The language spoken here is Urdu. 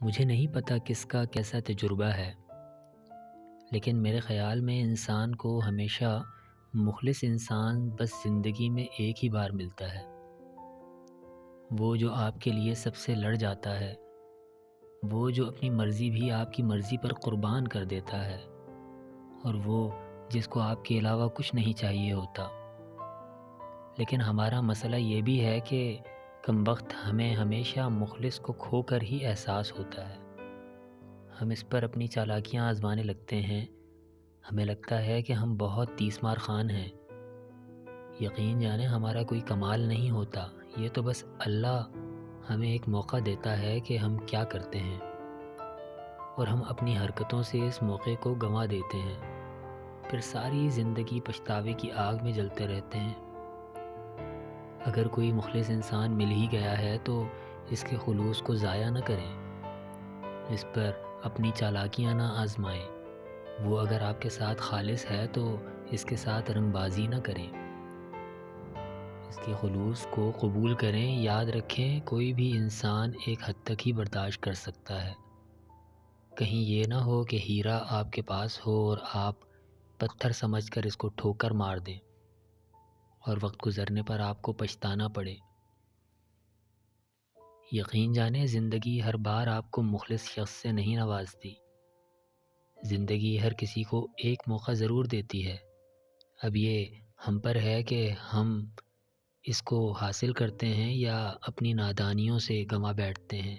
مجھے نہیں پتہ کس کا کیسا تجربہ ہے، لیکن میرے خیال میں انسان کو ہمیشہ مخلص انسان بس زندگی میں ایک ہی بار ملتا ہے۔ وہ جو آپ کے لیے سب سے لڑ جاتا ہے، وہ جو اپنی مرضی بھی آپ کی مرضی پر قربان کر دیتا ہے، اور وہ جس کو آپ کے علاوہ کچھ نہیں چاہیے ہوتا۔ لیکن ہمارا مسئلہ یہ بھی ہے کہ کم وقت ہمیں ہمیشہ مخلص کو کھو کر ہی احساس ہوتا ہے۔ ہم اس پر اپنی چالاکیاں آزمانے لگتے ہیں۔ ہمیں لگتا ہے کہ ہم بہت تیس مار خان ہیں۔ یقین جانیں ہمارا کوئی کمال نہیں ہوتا، یہ تو بس اللہ ہمیں ایک موقع دیتا ہے کہ ہم کیا کرتے ہیں، اور ہم اپنی حرکتوں سے اس موقع کو گنوا دیتے ہیں، پھر ساری زندگی پچھتاوے کی آگ میں جلتے رہتے ہیں۔ اگر کوئی مخلص انسان مل ہی گیا ہے تو اس کے خلوص کو ضائع نہ کریں، اس پر اپنی چالاکیاں نہ آزمائیں۔ وہ اگر آپ کے ساتھ خالص ہے تو اس کے ساتھ رنگ بازی نہ کریں، اس کے خلوص کو قبول کریں۔ یاد رکھیں کوئی بھی انسان ایک حد تک ہی برداشت کر سکتا ہے۔ کہیں یہ نہ ہو کہ ہیرا آپ کے پاس ہو اور آپ پتھر سمجھ کر اس کو ٹھوکر مار دیں اور وقت گزرنے پر آپ کو پچھتانا پڑے۔ یقین جانیں زندگی ہر بار آپ کو مخلص شخص سے نہیں نوازتی۔ زندگی ہر کسی کو ایک موقع ضرور دیتی ہے۔ اب یہ ہم پر ہے کہ ہم اس کو حاصل کرتے ہیں یا اپنی نادانیوں سے گنوا بیٹھتے ہیں۔